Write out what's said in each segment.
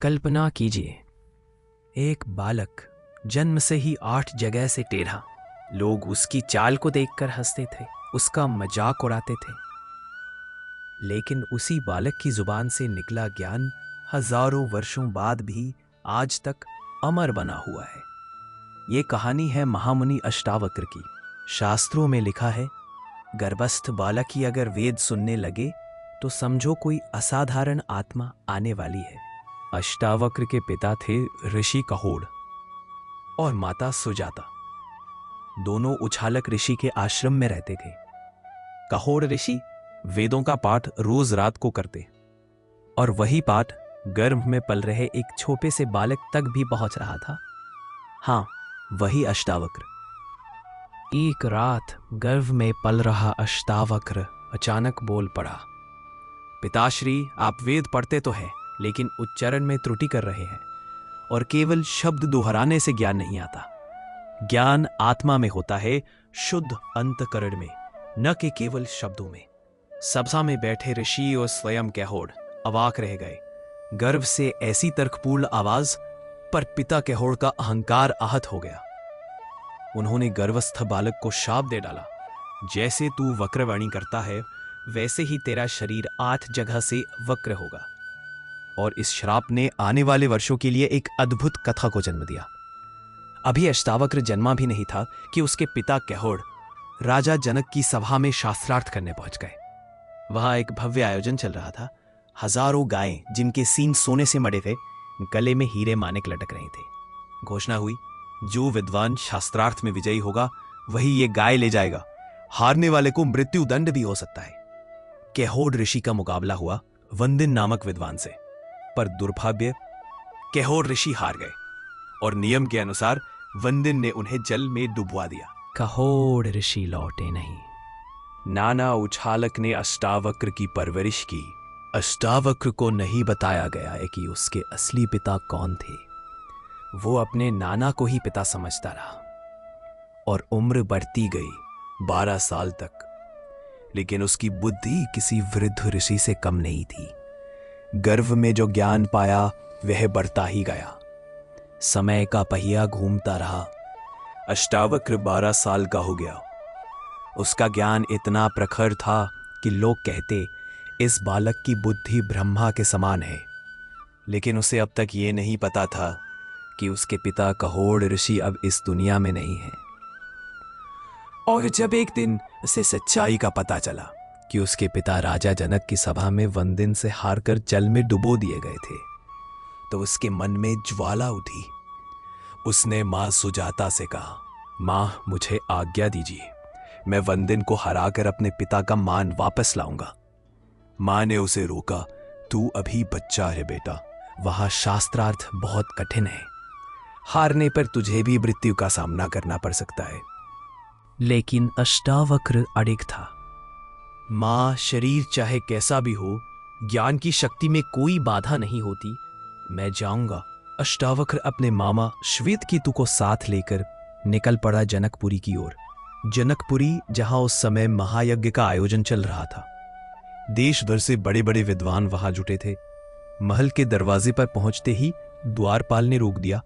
कल्पना कीजिए, एक बालक जन्म से ही 8 जगह से टेढ़ा। लोग उसकी चाल को देखकर हंसते थे, उसका मजाक उड़ाते थे। लेकिन उसी बालक की जुबान से निकला ज्ञान हजारों वर्षों बाद भी आज तक अमर बना हुआ है। ये कहानी है महामुनि अष्टावक्र की। शास्त्रों में लिखा है, गर्भस्थ बालक ही अगर वेद सुनने लगे तो समझो कोई असाधारण आत्मा आने वाली है। अष्टावक्र के पिता थे ऋषि कहोड़ और माता सुजाता। दोनों उछालक ऋषि के आश्रम में रहते थे। कहोड़ ऋषि वेदों का पाठ रोज रात को करते और वही पाठ गर्भ में पल रहे एक छोटे से बालक तक भी पहुंच रहा था। हाँ, वही अष्टावक्र। एक रात गर्भ में पल रहा अष्टावक्र अचानक बोल पड़ा, पिताश्री, आप वेद पढ़ते तो हैं, लेकिन उच्चारण में त्रुटि कर रहे हैं और केवल शब्द दोहराने से ज्ञान नहीं आता। ज्ञान आत्मा में होता है, शुद्ध अंतकरण में, न कि केवल शब्दों में। सभा में बैठे ऋषि और स्वयं कहोड़ अवाक रह गए। गर्भ से ऐसी तर्कपूर्ण आवाज पर पिता कहोड़ का अहंकार आहत हो गया। उन्होंने गर्भस्थ बालक को शाप दे डाला, जैसे तू वक्रवाणी करता है वैसे ही तेरा शरीर 8 जगह से वक्र होगा। और इस श्राप ने आने वाले वर्षों के लिए एक अद्भुत कथा को जन्म दिया। अभी अष्टावक्र जन्मा भी नहीं था कि उसके पिता कहोड़ राजा जनक की सभा में शास्त्रार्थ करने पहुंच गए। वहां एक भव्य आयोजन चल रहा था। हजारों गायें जिनके सींग सोने से मढ़े थे, गले में हीरे मानिक लटक रहे थे। घोषणा हुई, जो विद्वान शास्त्रार्थ में विजयी होगा वही ये गाय ले जाएगा। हारने वाले को मृत्यु दंड भी हो सकता है। कहोड़ ऋषि का मुकाबला हुआ वंदिन नामक विद्वान से, पर दुर्भाग्य कहोड़ ऋषि हार गए और नियम के अनुसार वंदिन ने उन्हें जल में डुबवा दिया। कहोड़ ऋषि लौटे नहीं। नाना उछालक ने अष्टावक्र की परवरिश की। अष्टावक्र को नहीं बताया गया है कि उसके असली पिता कौन थे। वो अपने नाना को ही पिता समझता रहा और उम्र बढ़ती गई 12 साल तक। लेकिन उसकी बुद्धि किसी वृद्ध ऋषि से कम नहीं थी। गर्भ में जो ज्ञान पाया वह बढ़ता ही गया। समय का पहिया घूमता रहा। अष्टावक्र 12 साल का हो गया। उसका ज्ञान इतना प्रखर था कि लोग कहते, इस बालक की बुद्धि ब्रह्मा के समान है। लेकिन उसे अब तक ये नहीं पता था कि उसके पिता कहोड़ ऋषि अब इस दुनिया में नहीं है। और जब एक दिन उसे सच्चाई का पता चला कि उसके पिता राजा जनक की सभा में वंदिन से हारकर जल में डुबो दिए गए थे, तो उसके मन में ज्वाला उठी। उसने मां सुजाता से कहा, मां, मुझे आज्ञा दीजिए, मैं वंदिन को हराकर अपने पिता का मान वापस लाऊंगा। मां ने उसे रोका, तू अभी बच्चा है बेटा, वहां शास्त्रार्थ बहुत कठिन है। हारने पर तुझे भी मृत्यु का सामना करना पड़ सकता है। लेकिन अष्टावक्र अडिग था। मां, शरीर चाहे कैसा भी हो, ज्ञान की शक्ति में कोई बाधा नहीं होती। मैं जाऊंगा। अष्टावक्र अपने मामा श्वेतकेतु को साथ लेकर निकल पड़ा जनकपुरी की ओर। जनकपुरी, जहां उस समय महायज्ञ का आयोजन चल रहा था। देश भर से बड़े बड़े विद्वान वहां जुटे थे। महल के दरवाजे पर पहुंचते ही द्वारपाल ने रोक दिया,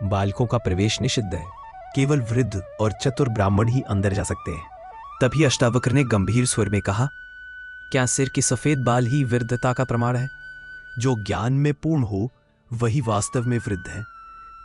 बालकों का प्रवेश निषिद्ध है, केवल वृद्ध और चतुर ब्राह्मण ही अंदर जा सकते हैं। तभी अष्टावक्र ने गंभीर स्वर में कहा, क्या सिर की सफेद बाल ही वृद्धता का प्रमाण है? जो ज्ञान में पूर्ण हो वही वास्तव में वृद्ध है,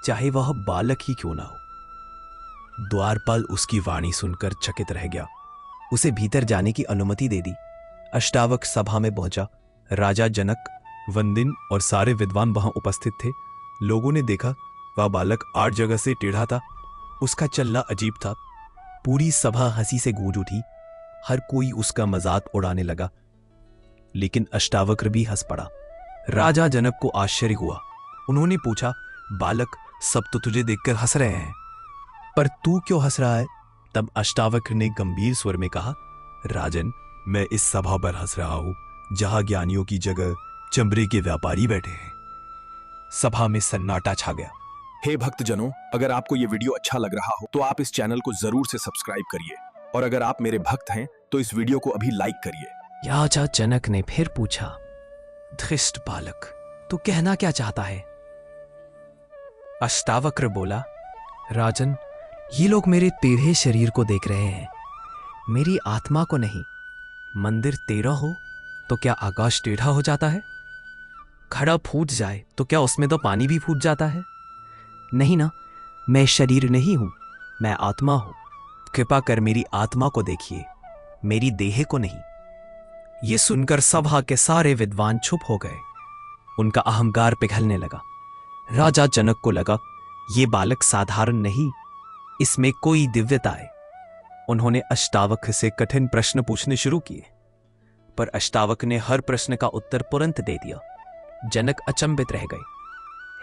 चाहे वह बालक ही क्यों ना हो। द्वारपाल उसकी वाणी सुनकर चकित रह गया। उसे भीतर जाने की अनुमति दे दी। अष्टावक्र सभा में पहुंचा। राजा जनक, वंदिन और सारे विद्वान वहां उपस्थित थे। लोगों ने देखा, वह बालक 8 जगह से टेढ़ा था। उसका चलना अजीब था। पूरी सभा हंसी से गूंज उठी। हर कोई उसका मजाक उड़ाने लगा। लेकिन अष्टावक्र भी हंस पड़ा। राजा जनक को आश्चर्य हुआ। उन्होंने पूछा, बालक, सब तो तुझे देखकर हंस रहे हैं, पर तू क्यों हंस रहा है? तब अष्टावक्र ने गंभीर स्वर में कहा, राजन, मैं इस सभा पर हंस रहा हूं जहां ज्ञानियों की जगह चमड़े के व्यापारी बैठे हैं। सभा में सन्नाटा छा गया। हे भक्तजनों, अगर आपको ये वीडियो अच्छा लग रहा हो तो आप इस चैनल को जरूर से सब्सक्राइब करिए, और अगर आप मेरे भक्त हैं तो इस वीडियो को अभी लाइक करिए। राजा जनक ने फिर पूछा, धृष्ट बालक, तो कहना क्या चाहता है? अष्टावक्र बोला, राजन, ये लोग मेरे टेढ़े शरीर को देख रहे हैं, मेरी आत्मा को नहीं। मंदिर टेढ़ा हो तो क्या आकाश टेढ़ा हो जाता है? घड़ा फूट जाए तो क्या उसमें तो पानी भी फूट जाता है? नहीं ना, मैं शरीर नहीं हूं, मैं आत्मा हूं। कृपा कर मेरी आत्मा को देखिए, मेरी देह को नहीं। यह सुनकर सभा के सारे विद्वान चुप हो गए। उनका अहंकार पिघलने लगा। राजा जनक को लगा, ये बालक साधारण नहीं, इसमें कोई दिव्यता है। उन्होंने अष्टावक्र से कठिन प्रश्न पूछने शुरू किए, पर अष्टावक्र ने हर प्रश्न का उत्तर तुरंत दे दिया। जनक अचंभित रह गए।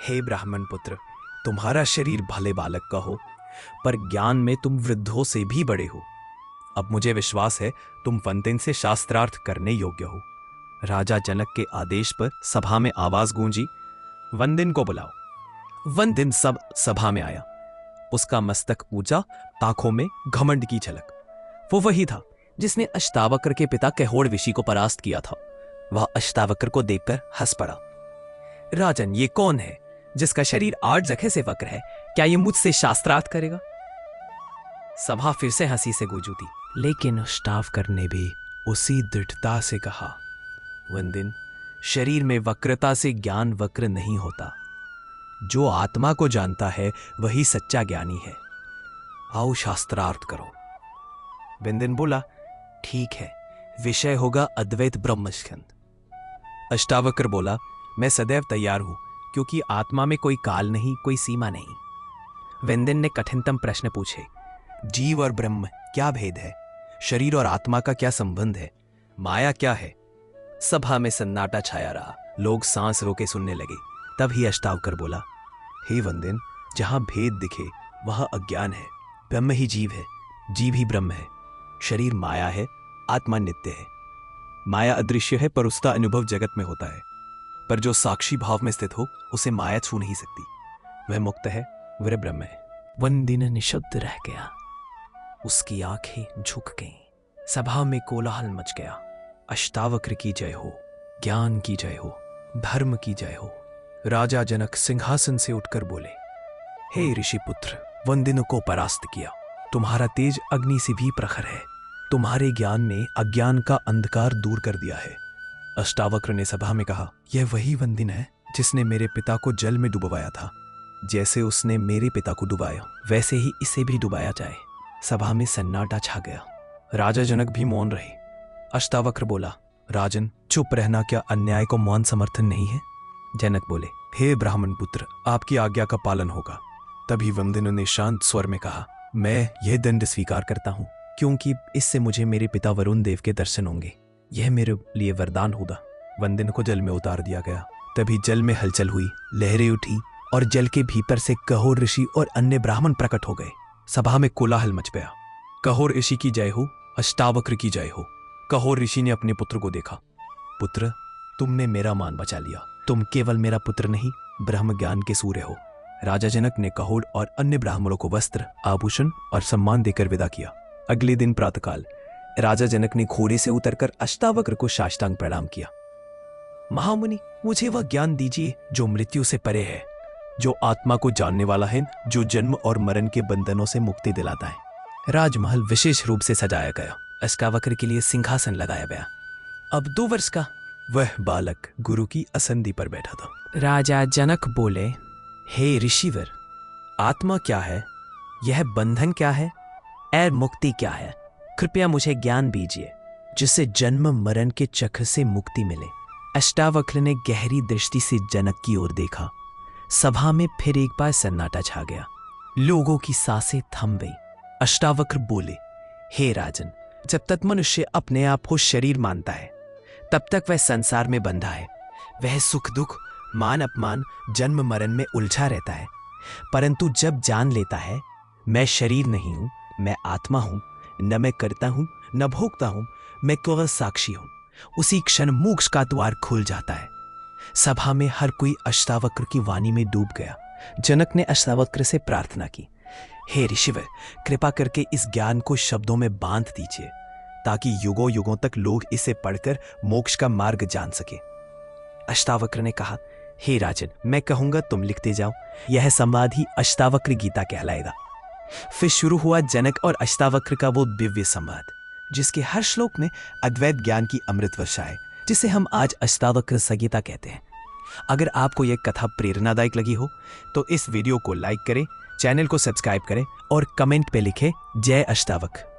हे ब्राह्मण पुत्र, तुम्हारा शरीर भले बालक का हो, पर ज्ञान में तुम वृद्धों से भी बड़े हो। अब मुझे विश्वास है तुम वंदिन से शास्त्रार्थ करने योग्य हो। राजा जनक के आदेश पर सभा में आवाज गूंजी, वंदिन को बुलाओ। वंदिन सब सभा में आया। उसका मस्तक ऊंचा, आंखों में घमंड की झलक। वो वही था जिसने अष्टावक्र के पिता कैहोड़ ऋषि को परास्त किया था। वह अष्टावक्र को देखकर हंस पड़ा। राजन, ये कौन है जिसका शरीर 8 जगह से वक्र है? क्या ये मुझसे शास्त्रार्थ करेगा? सभा फिर से हंसी से गूंज उठी, लेकिन अष्टावक्र ने भी उसी दृढ़ता से कहा, वंदिन, शरीर में वक्रता से ज्ञान वक्र नहीं होता। जो आत्मा को जानता है वही सच्चा ज्ञानी है। आओ शास्त्रार्थ करो। वंदिन बोला, ठीक है, विषय होगा अद्वैत ब्रह्मस्कंद। अष्टावक्र बोला, मैं सदैव तैयार हूं, क्योंकि आत्मा में कोई काल नहीं, कोई सीमा नहीं। वंदिन ने कठिनतम प्रश्न पूछे, जीव और ब्रह्म क्या भेद है? शरीर और आत्मा का क्या संबंध है? माया क्या है? सभा में सन्नाटा छाया रहा। लोग सांस रोके सुनने लगे। तभी अष्टावक्र बोला, हे वंदिन, जहां भेद दिखे वहां अज्ञान है। ब्रह्म ही जीव है, जीव ही ब्रह्म है। शरीर माया है, आत्मा नित्य है। माया अदृश्य है, पर उसका अनुभव जगत में होता है। पर जो साक्षी भाव में स्थित हो उसे माया छू नहीं सकती। वह मुक्त है, वह ब्रह्म है। वंदिन निशब्द रह गया। उसकी आंखें झुक गईं। सभा में कोलाहल मच गया। अष्टावक्र की जय हो, ज्ञान की जय हो, धर्म की जय हो। राजा जनक सिंहासन से उठकर बोले, हे ऋषिपुत्र, वंदिन को परास्त किया। तुम्हारा तेज अग्नि से भी प्रखर है। तुम्हारे ज्ञान ने अज्ञान का अंधकार दूर कर दिया है। अष्टावक्र ने सभा में कहा, यह वही वंदिन है जिसने मेरे पिता को जल में डुबवाया था। जैसे उसने मेरे पिता को डुबाया, वैसे ही इसे भी डुबाया जाए। सभा में सन्नाटा छा गया। राजा जनक भी मौन रहे। अष्टावक्र बोला, राजन, चुप रहना क्या अन्याय को मौन समर्थन नहीं है? जनक बोले, हे ब्राह्मण पुत्र, आपकी आज्ञा का पालन होगा। तभी वंदिन ने शांत स्वर में कहा, मैं यह दंड स्वीकार करता हूं, क्योंकि इससे मुझे मेरे पिता वरुण देव के दर्शन होंगे। यह मेरे लिए वरदान होगा। वंदिन को जल में उतार दिया गया। तभी जल में हलचल हुई, लहरें उठी और जल के भीतर से कहोर ऋषि और अन्य ब्राह्मण प्रकट हो गए। सभा में कोलाहल मच गया। कहोर ऋषि की जय हो, अष्टावक्र की जय हो। कहोर ऋषि ने अपने पुत्र को देखा। पुत्र, तुमने मेरा मान बचा लिया। तुम केवल मेरा पुत्र नहीं, ब्रह्म ज्ञान के सूर्य हो। राजा जनक ने कहोर और अन्य ब्राह्मणों को वस्त्र, आभूषण और सम्मान देकर विदा किया। अगले दिन प्रातःकाल राजा जनक ने घोड़े से उतरकर अष्टावक्र को साष्टांग प्रणाम किया। महामुनि, मुझे वह ज्ञान दीजिए जो मृत्यु से परे है, जो आत्मा को जानने वाला है, जो जन्म और मरण के बंधनों से मुक्ति दिलाता है। राजमहल विशेष रूप से सजाया गया। अष्टावक्र के लिए सिंहासन लगाया गया। अब 2 वर्ष का वह बालक गुरु की असंधि पर बैठा था। राजा जनक बोले, हे ऋषिवर, आत्मा क्या है? यह बंधन क्या है? और मुक्ति क्या है? कृपया मुझे ज्ञान दीजिए जिससे जन्म मरण के चक्र से मुक्ति मिले। अष्टावक्र ने गहरी दृष्टि से जनक की ओर देखा। सभा में फिर एक बार सन्नाटा छा गया। लोगों की सांसें थम गई। अष्टावक्र बोले, हे राजन, जब तक मनुष्य अपने आप को शरीर मानता है तब तक वह संसार में बंधा है। वह सुख दुख, मान अपमान, जन्म मरण में उलझा रहता है। परंतु जब जान लेता है मैं शरीर नहीं हूं, मैं आत्मा हूं, न मैं करता हूं न भोगता हूं, मैं केवल साक्षी हूं, उसी क्षण मोक्ष का द्वार खुल जाता है। सभा में हर कोई अष्टावक्र की वाणी में डूब गया। जनक ने अष्टावक्र से प्रार्थना की, हे ऋषिवर, कृपा करके इस ज्ञान को शब्दों में बांध दीजिए ताकि युगों युगों तक लोग इसे पढ़कर मोक्ष का मार्ग जान सके। अष्टावक्र ने कहा, हे राजन, मैं कहूंगा तुम लिखते जाओ। यह संवाद ही अष्टावक्र गीता कहलाएगा। फिर शुरू हुआ जनक और अष्टावक्र का वो दिव्य संवाद, जिसके हर श्लोक में अद्वैत ज्ञान की अमृत वर्षा है, जिसे हम आज अष्टावक्र संगीता कहते हैं। अगर आपको यह कथा प्रेरणादायक लगी हो तो इस वीडियो को लाइक करें, चैनल को सब्सक्राइब करें और कमेंट पे लिखें जय अष्टावक्र।